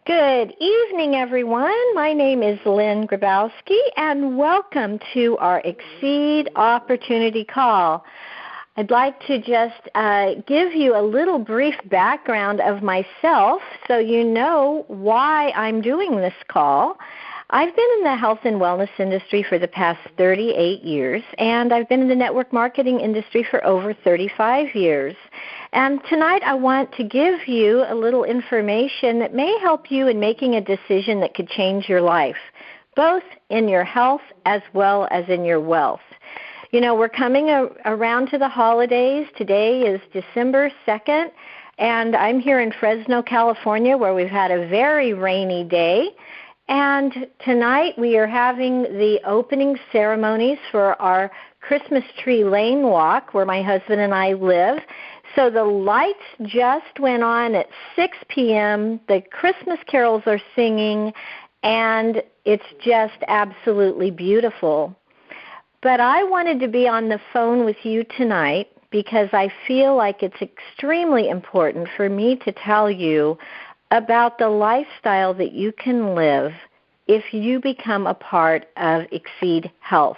Good evening, everyone. My name is Lynn Grabowski, and welcome to our Xseed Opportunity Call. I'd like to just give you a little brief background of myself so you know why I'm doing this call. I've been in the health and wellness industry for the past 38 years, and I've been in the network marketing industry for over 35 years. And tonight I want to give you a little information that may help you in making a decision that could change your life, both in your health as well as in your wealth. You know, we're coming around to the holidays. Today is December 2nd, and I'm here in Fresno, California, where we've had a very rainy day. And tonight we are having the opening ceremonies for our Christmas tree lane walk where my husband and I live. So the lights just went on at 6 p.m. The Christmas carols are singing, and it's just absolutely beautiful. But I wanted to be on the phone with you tonight because I feel like it's extremely important for me to tell you about the lifestyle that you can live if you become a part of Xseed Health.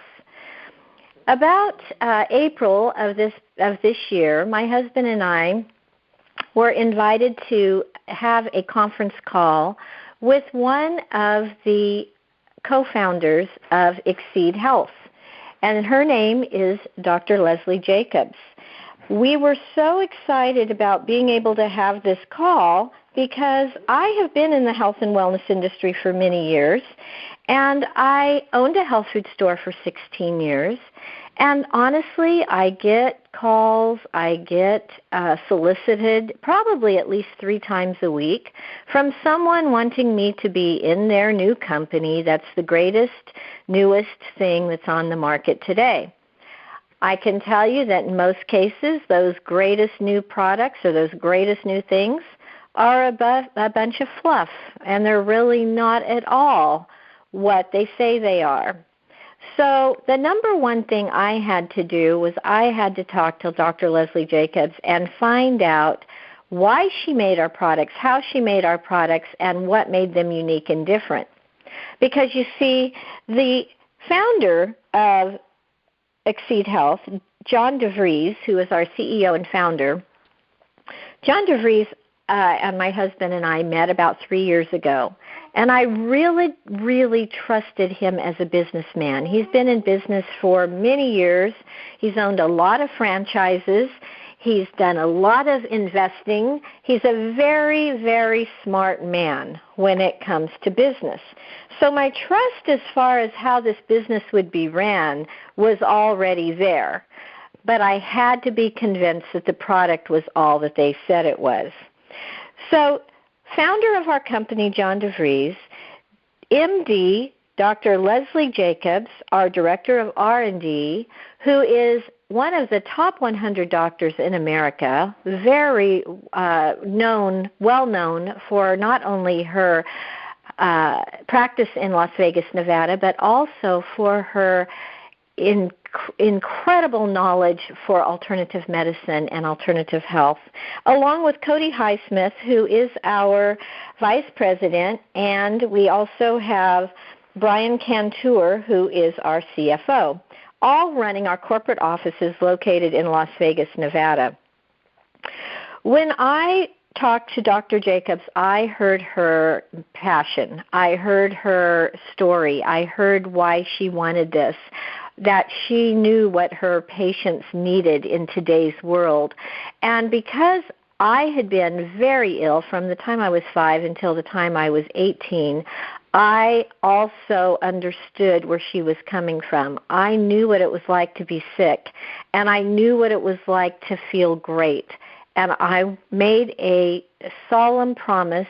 About April of this year, my husband and I were invited to have a conference call with one of the co-founders of Xseed Health, and her name is Dr. Leslie Jacobs. We were so excited about being able to have this call because I have been in the health and wellness industry for many years, and I owned a health food store for 16 years. And honestly, I get calls, I get solicited probably at least 3 times a week from someone wanting me to be in their new company that's the greatest, newest thing that's on the market today. I can tell you that in most cases, those greatest new products or those greatest new things are a bunch of fluff, and they're really not at all what they say they are. So the number one thing I had to do was I had to talk to Dr. Leslie Jacobs and find out why she made our products, how she made our products, and what made them unique and different. Because you see, the founder of Xseed Health, John DeVries, who is our CEO and founder, John DeVries and my husband and I met about 3 years ago. And I really, really trusted him as a businessman. He's been in business for many years. He's owned a lot of franchises. He's done a lot of investing. He's a very, very smart man when it comes to business. So my trust as far as how this business would be ran was already there. But I had to be convinced that the product was all that they said it was. So founder of our company, John DeVries, MD, Dr. Leslie Jacobs, our Director of R&D, who is one of the top 100 doctors in America, very well-known for not only her practice in Las Vegas, Nevada, but also for her incredible knowledge for alternative medicine and alternative health, along with Cody Highsmith, who is our Vice President, and we also have Brian Cantor, who is our CFO, all running our corporate offices located in Las Vegas, Nevada. When I talked to Dr. Jacobs, I heard her passion. I heard her story. I heard why she wanted this, that she knew what her patients needed in today's world. And because I had been very ill from the time I was 5 until the time I was 18, I also understood where she was coming from. I knew what it was like to be sick, and I knew what it was like to feel great. And I made a solemn promise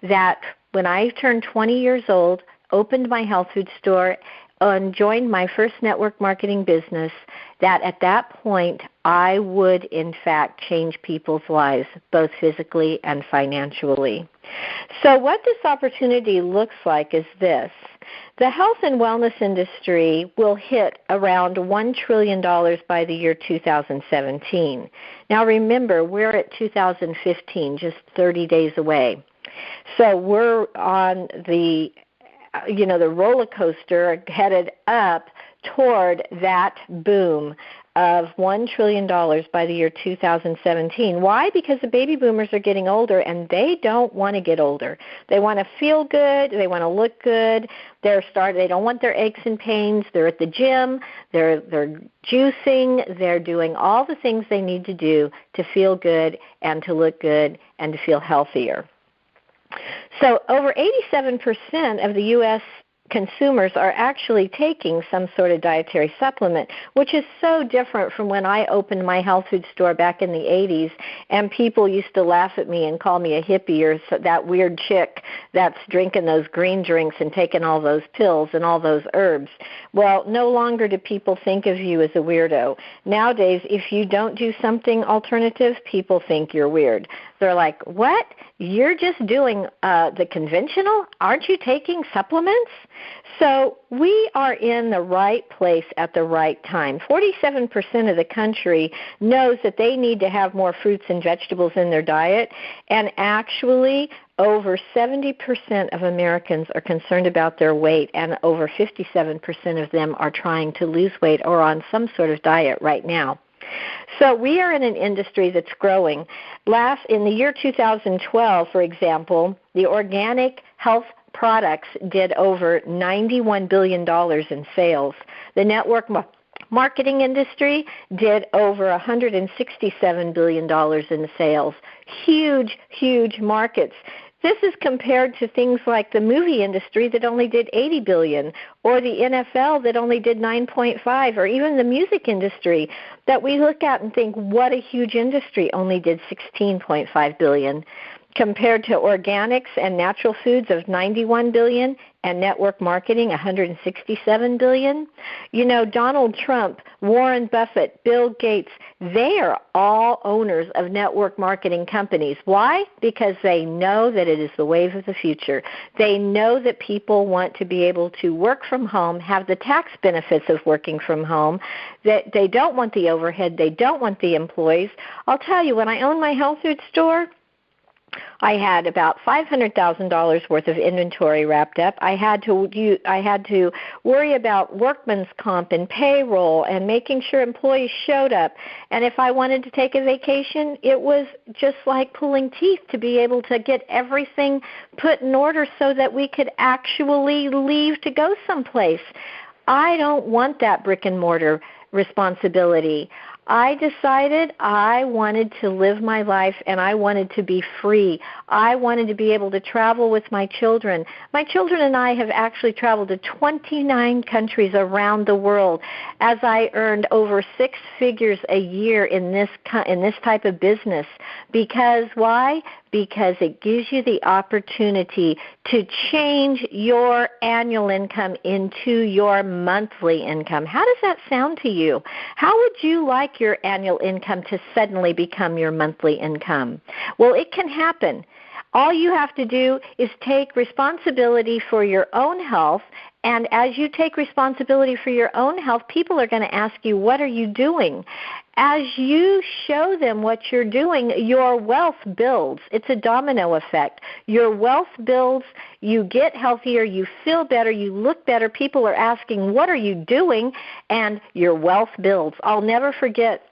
that when I turned 20 years old, opened my health food store, and joined my first network marketing business, that at that point I would, in fact, change people's lives, both physically and financially. So what this opportunity looks like is this. The health and wellness industry will hit around $1 trillion by the year 2017. Now remember, we're at 2015, just 30 days away. So we're on the the roller coaster headed up toward that boom of $1 trillion by the year 2017. Why? Because the baby boomers are getting older, and they don't want to get older. They want to feel good. They want to look good. They don't want their aches and pains. They're at the gym. They're juicing. They're doing all the things they need to do to feel good and to look good and to feel healthier. So over 87% of the U.S. consumers are actually taking some sort of dietary supplement, which is so different from when I opened my health food store back in the 80s, and people used to laugh at me and call me a hippie or that weird chick that's drinking those green drinks and taking all those pills and all those herbs. Well, no longer do people think of you as a weirdo. Nowadays, if you don't do something alternative, people think you're weird. They're like, what? You're just doing the conventional? Aren't you taking supplements? So we are in the right place at the right time. 47% of the country knows that they need to have more fruits and vegetables in their diet, and actually over 70% of Americans are concerned about their weight, and over 57% of them are trying to lose weight or on some sort of diet right now. So we are in an industry that's growing. In the year 2012, for example, the organic health products did over $91 billion in sales. The network marketing industry did over $167 billion in sales. Huge, huge markets. This is compared to things like the movie industry that only did $80 billion, or the NFL that only did $9.5, or even the music industry that we look at and think, what a huge industry, only did $16.5 billion. Compared to organics and natural foods of $91 billion and network marketing $167 billion. Donald Trump, Warren Buffett, Bill Gates, they are all owners of network marketing companies. Why? Because they know that it is the wave of the future. They know that people want to be able to work from home, have the tax benefits of working from home, that they don't want the overhead, they don't want the employees. I'll tell you, when I owned my health food store, I had about $500,000 worth of inventory wrapped up. I had to worry about workman's comp and payroll and making sure employees showed up. And if I wanted to take a vacation, it was just like pulling teeth to be able to get everything put in order so that we could actually leave to go someplace. I don't want that brick and mortar responsibility. I decided I wanted to live my life and I wanted to be free. I wanted to be able to travel with my children. My children and I have actually traveled to 29 countries around the world as I earned over 6 figures a year in this type of business. Because why? Because it gives you the opportunity to change your annual income into your monthly income. How does that sound to you? How would you like your annual income to suddenly become your monthly income? Well, it can happen. All you have to do is take responsibility for your own health, and as you take responsibility for your own health, people are going to ask you, what are you doing? As you show them what you're doing, your wealth builds. It's a domino effect. Your wealth builds, you get healthier, you feel better, you look better. People are asking, what are you doing? And your wealth builds. I'll never forget,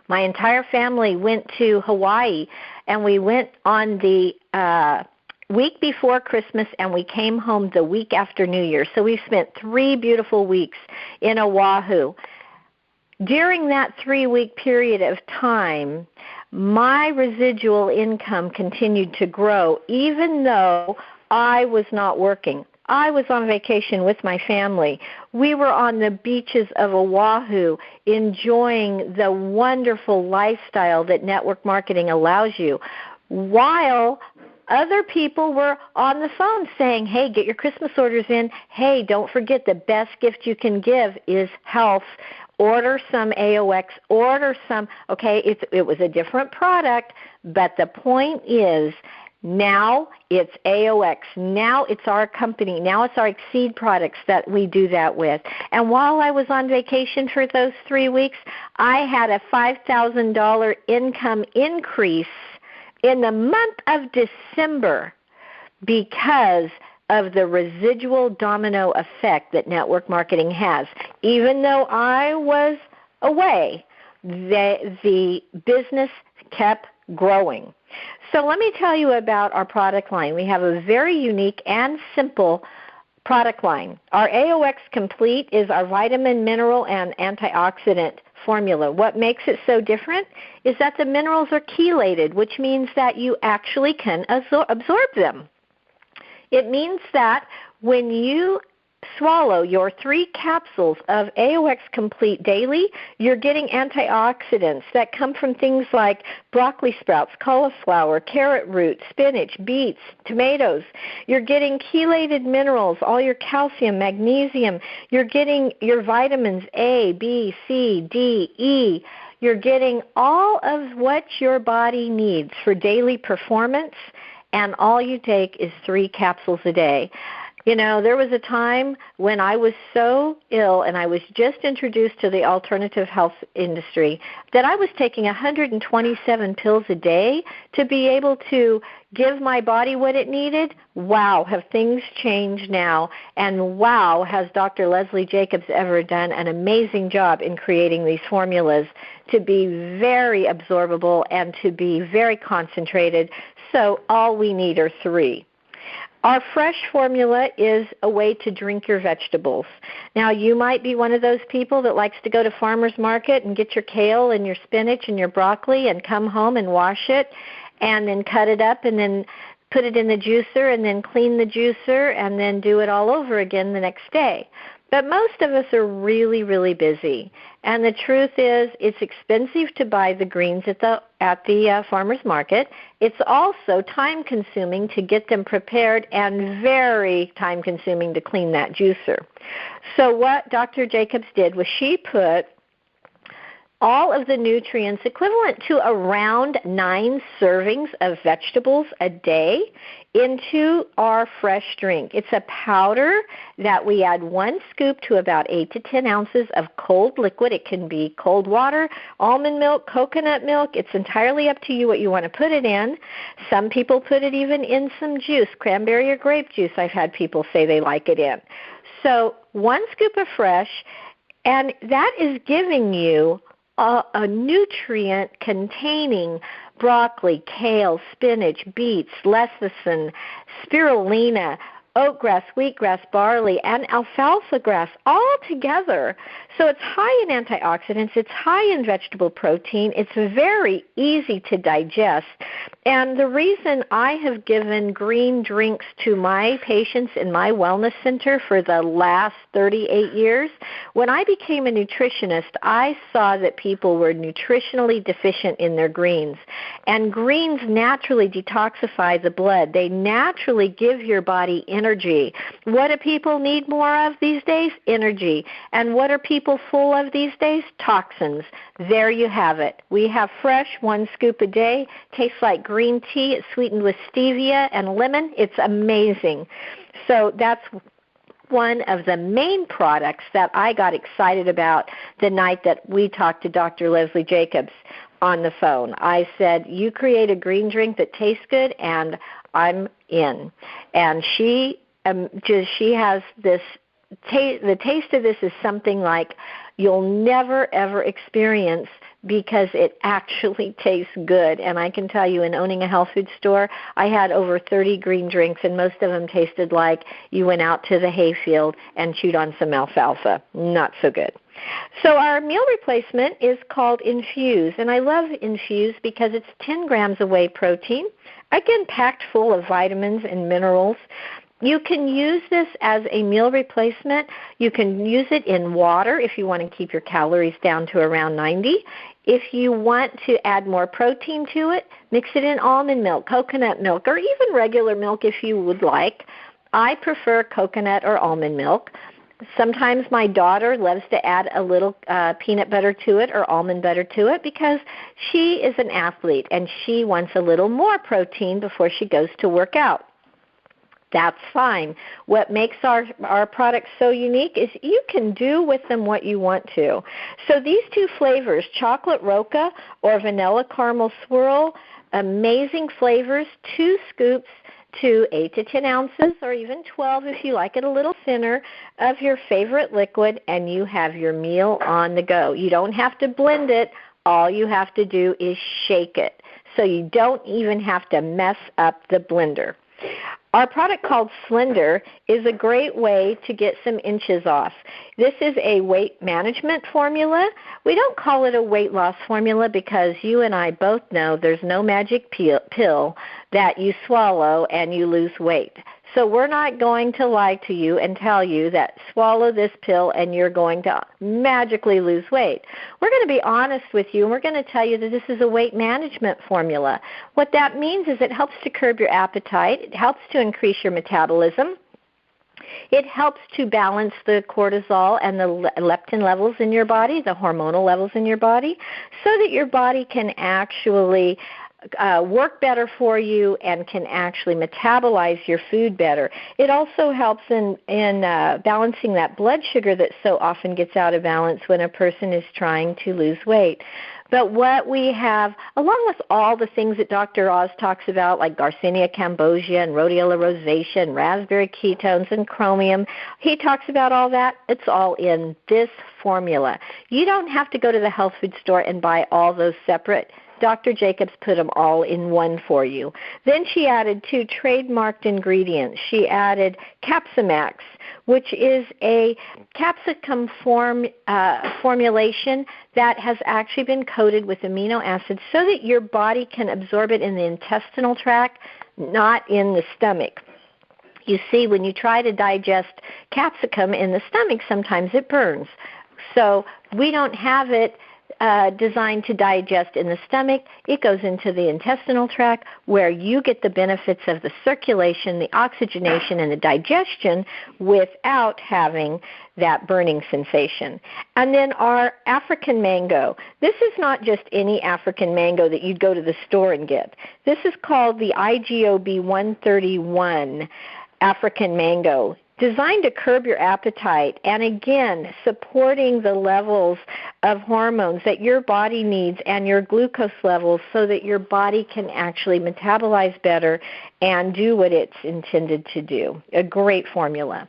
my entire family went to Hawaii, and we went on the week before Christmas, and we came home the week after New Year. So we spent 3 beautiful weeks in Oahu. During that 3-week period of time, my residual income continued to grow, even though I was not working. I was on vacation with my family. We were on the beaches of Oahu enjoying the wonderful lifestyle that network marketing allows you, while other people were on the phone saying, hey, get your Christmas orders in. Hey, don't forget the best gift you can give is health. Order some AOX, order some, okay, it was a different product, but the point is now it's AOX. Now it's our company. Now it's our Xseed products that we do that with. And while I was on vacation for those 3 weeks, I had a $5,000 income increase in the month of December. because of the residual domino effect that network marketing has. Even though I was away, the business kept growing. So let me tell you about our product line. We have a very unique and simple product line. Our AOX Complete is our vitamin, mineral, and antioxidant formula. What makes it so different is that the minerals are chelated, which means that you actually can absorb them. It means that when you swallow your 3 capsules of AOX Complete daily, you're getting antioxidants that come from things like broccoli sprouts, cauliflower, carrot root, spinach, beets, tomatoes. You're getting chelated minerals, all your calcium, magnesium. You're getting your vitamins A, B, C, D, E. You're getting all of what your body needs for daily performance, and all you take is 3 capsules a day. You know, there was a time when I was so ill and I was just introduced to the alternative health industry that I was taking 127 pills a day to be able to give my body what it needed. Wow, have things changed now. And wow, has Dr. Leslie Jacobs ever done an amazing job in creating these formulas to be very absorbable and to be very concentrated. So all we need are 3. Our fresh formula is a way to drink your vegetables. Now, you might be one of those people that likes to go to farmer's market and get your kale and your spinach and your broccoli and come home and wash it and then cut it up and then put it in the juicer and then clean the juicer and then do it all over again the next day. But most of us are really, really busy. And the truth is, it's expensive to buy the greens at the farmer's market. It's also time-consuming to get them prepared and very time-consuming to clean that juicer. So what Dr. Jacobs did was she put all of the nutrients equivalent to around 9 servings of vegetables a day into our fresh drink. It's a powder that we add 1 scoop to about 8 to 10 ounces of cold liquid. It can be cold water, almond milk, coconut milk. It's entirely up to you what you want to put it in. Some people put it even in some juice, cranberry or grape juice. I've had people say they like it in. So 1 scoop of fresh, and that is giving you a nutrient containing broccoli, kale, spinach, beets, lecithin, spirulina, oatgrass, wheatgrass, barley, and alfalfa grass all together. So it's high in antioxidants, it's high in vegetable protein, it's very easy to digest. And the reason I have given green drinks to my patients in my wellness center for the last 38 years, when I became a nutritionist, I saw that people were nutritionally deficient in their greens. And greens naturally detoxify the blood. They naturally give your body energy. What do people need more of these days? Energy. And what are people full of these days? Toxins. There you have it. We have fresh, 1 scoop a day. Tastes like green tea. It's sweetened with stevia and lemon. It's amazing. So that's one of the main products that I got excited about the night that we talked to Dr. Leslie Jacobs on the phone. I said, you create a green drink that tastes good, and I'm in. And she has this the taste of this is something like you'll never, ever experience because it actually tastes good. And I can tell you, in owning a health food store, I had over 30 green drinks, and most of them tasted like you went out to the hayfield and chewed on some alfalfa. Not so good. So our meal replacement is called Infuse, and I love Infuse because it's 10 grams of whey protein, again, packed full of vitamins and minerals. You can use this as a meal replacement. You can use it in water if you want to keep your calories down to around 90. If you want to add more protein to it, mix it in almond milk, coconut milk, or even regular milk if you would like. I prefer coconut or almond milk. Sometimes my daughter loves to add a little peanut butter to it or almond butter to it because she is an athlete and she wants a little more protein before she goes to work out. That's fine. What makes our products so unique is you can do with them what you want to. So these 2 flavors, chocolate roca or vanilla caramel swirl, amazing flavors, 2 scoops. to 8 to 10 ounces, or even 12 if you like it a little thinner, of your favorite liquid, and you have your meal on the go. You don't have to blend it. All you have to do is shake it. So you don't even have to mess up the blender. Our product called Slender is a great way to get some inches off. This is a weight management formula. We don't call it a weight loss formula because you and I both know there's no magic pill that you swallow and you lose weight. So we're not going to lie to you and tell you that swallow this pill and you're going to magically lose weight. We're going to be honest with you, and we're going to tell you that this is a weight management formula. What that means is it helps to curb your appetite. It helps to increase your metabolism. It helps to balance the cortisol and the leptin levels in your body, the hormonal levels in your body, so that your body can actually work better for you and can actually metabolize your food better. It also helps in balancing that blood sugar that so often gets out of balance when a person is trying to lose weight. But what we have, along with all the things that Dr. Oz talks about, like Garcinia cambogia and rhodiola rosacea and raspberry ketones and chromium, he talks about all that. It's all in this formula. You don't have to go to the health food store and buy all those separate. Dr. Jacobs put them all in one for you. Then she added 2 trademarked ingredients. She added Capsimax, which is a capsicum formulation that has actually been coated with amino acids so that your body can absorb it in the intestinal tract, not in the stomach. You see, when you try to digest capsicum in the stomach, sometimes it burns. So we don't have it designed to digest in the stomach. It goes into the intestinal tract where you get the benefits of the circulation, the oxygenation, and the digestion without having that burning sensation. And then our African mango. This is not just any African mango that you'd go to the store and get. This is called the IGOB 131 African mango, designed to curb your appetite and, again, supporting the levels of hormones that your body needs and your glucose levels so that your body can actually metabolize better and do what it's intended to do. A great formula.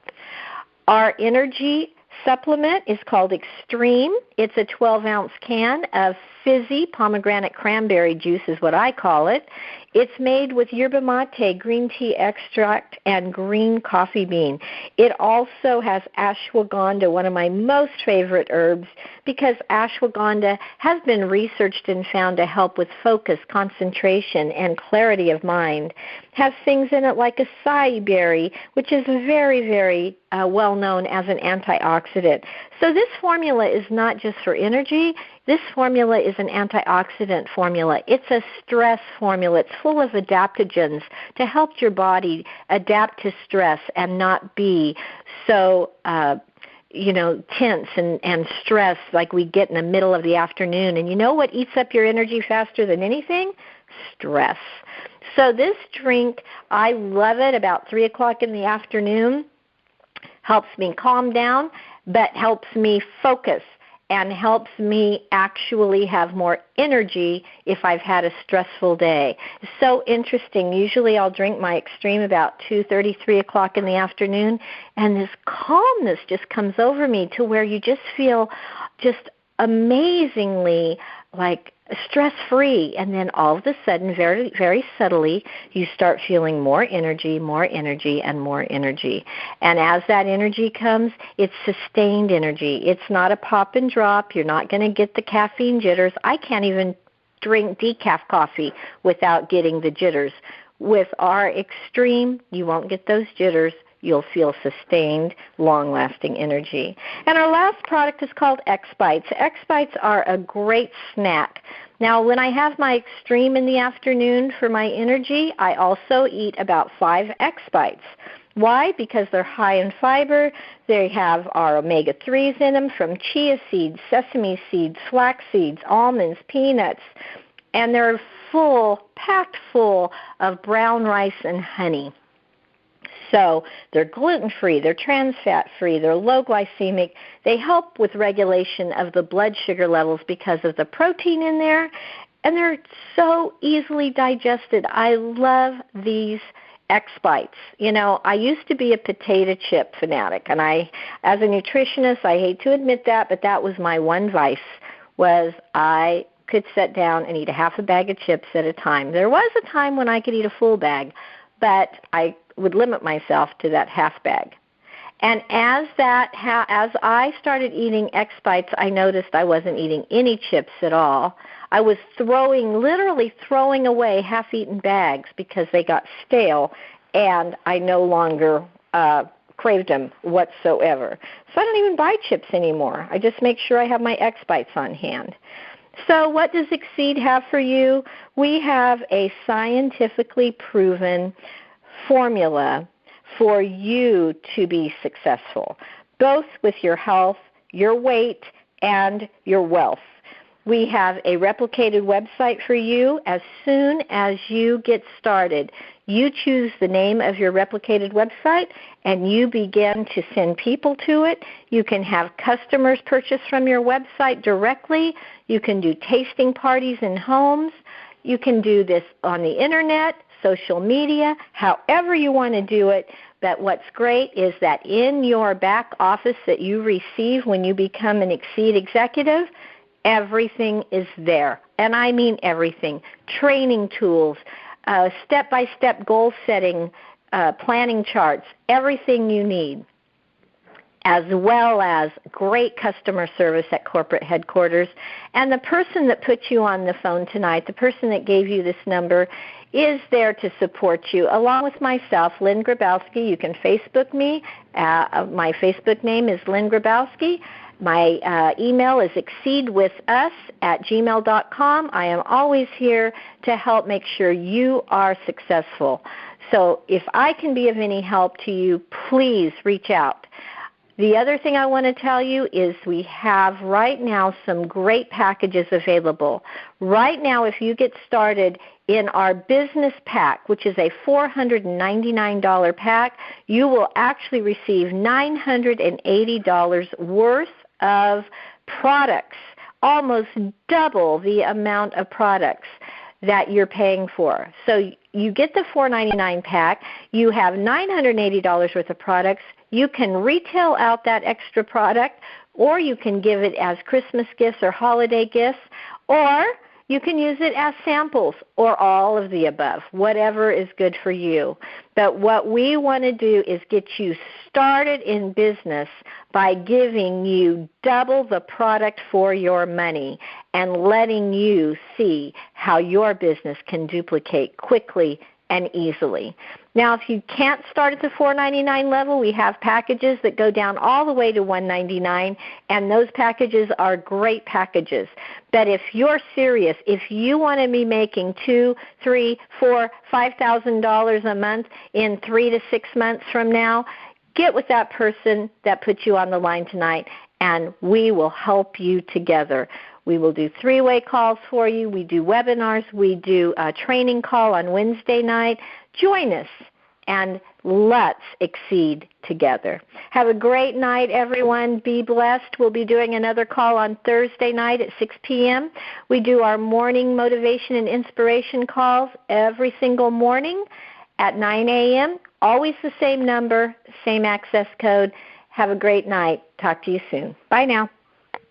Our energy supplement is called Extreme. It's a 12-ounce can of fizzy pomegranate cranberry juice is what I call it. It's made with yerba mate, green tea extract, and green coffee bean. It also has ashwagandha, one of my most favorite herbs, because ashwagandha has been researched and found to help with focus, concentration, and clarity of mind. Has things in it like acai berry, which is very, very well known as an antioxidant. So this formula is not just for energy. This formula is an antioxidant formula. It's a stress formula. It's full of adaptogens to help your body adapt to stress and not be so tense and stressed like we get in the middle of the afternoon. And you know what eats up your energy faster than anything? Stress. So this drink, I love it about 3 o'clock in the afternoon. Helps me calm down, but helps me focus and helps me actually have more energy if I've had a stressful day. It's so interesting. Usually I'll drink my Extreme about 2:30, 3 o'clock in the afternoon, and this calmness just comes over me to where you just feel just amazingly like stress-free, and then all of a sudden, very, very subtly, you start feeling more energy, and more energy. And as that energy comes, it's sustained energy. It's not a pop and drop. You're not going to get the caffeine jitters. I can't even drink decaf coffee without getting the jitters. With our Extreme, you won't get those jitters. You'll feel sustained, long-lasting energy. And our last product is called X-Bites. X-Bites are a great snack. Now, when I have my Extreme in the afternoon for my energy, I also eat about 5 X-Bites. Why? Because they're high in fiber. They have our omega-3s in them from chia seeds, sesame seeds, flax seeds, almonds, peanuts, and they're packed full of brown rice and honey. So they're gluten-free, they're trans fat-free, they're low glycemic. They help with regulation of the blood sugar levels because of the protein in there, and they're so easily digested. I love these X-Bites. You know, I used to be a potato chip fanatic, and as a nutritionist, I hate to admit that, but that was my one vice, was I could sit down and eat a half a bag of chips at a time. There was a time when I could eat a full bag, but I would limit myself to that half bag. And as I started eating X-Bites, I noticed I wasn't eating any chips at all. I was literally throwing away half-eaten bags because they got stale, and I no longer craved them whatsoever. So I don't even buy chips anymore. I just make sure I have my X-Bites on hand. So what does Xseed have for you? We have a scientifically proven formula for you to be successful, both with your health, your weight, and your wealth. We have a replicated website for you. As soon as you get started, you choose the name of your replicated website and you begin to send people to it. You can have customers purchase from your website directly. You can do tasting parties in homes. You can do this on the internet, social media, however you want to do it. But what's great is that in your back office that you receive when you become an Xseed executive, everything is there. And I mean everything. Training tools, step-by-step goal setting, planning charts, everything you need, as well as great customer service at corporate headquarters. And the person that put you on the phone tonight, the person that gave you this number, is there to support you, along with myself, Lynn Grabowski. You can Facebook me. My Facebook name is Lynn Grabowski. My email is exceedwithus@gmail.com. I am always here to help make sure you are successful. So if I can be of any help to you, please reach out. The other thing I want to tell you is we have right now some great packages available. Right now, if you get started in our business pack, which is a $499 pack, you will actually receive $980 worth of products, almost double the amount of products that you're paying for. So you get the $499 pack, you have $980 worth of products. You can retail out that extra product, or you can give it as Christmas gifts or holiday gifts, or you can use it as samples, or all of the above, whatever is good for you. But what we want to do is get you started in business by giving you double the product for your money and letting you see how your business can duplicate quickly and easily. Now, if you can't start at the $499 level, we have packages that go down all the way to $199, and those packages are great packages. But if you're serious, if you want to be making $2,000, $3,000, $4,000, $5,000 a month in 3 to 6 months from now, get with that person that put you on the line tonight, and we will help you together. We will do 3-way calls for you. We do webinars. We do a training call on Wednesday night. Join us, and let's exceed together. Have a great night, everyone. Be blessed. We'll be doing another call on Thursday night at 6 p.m. We do our morning motivation and inspiration calls every single morning at 9 a.m. Always the same number, same access code. Have a great night. Talk to you soon. Bye now.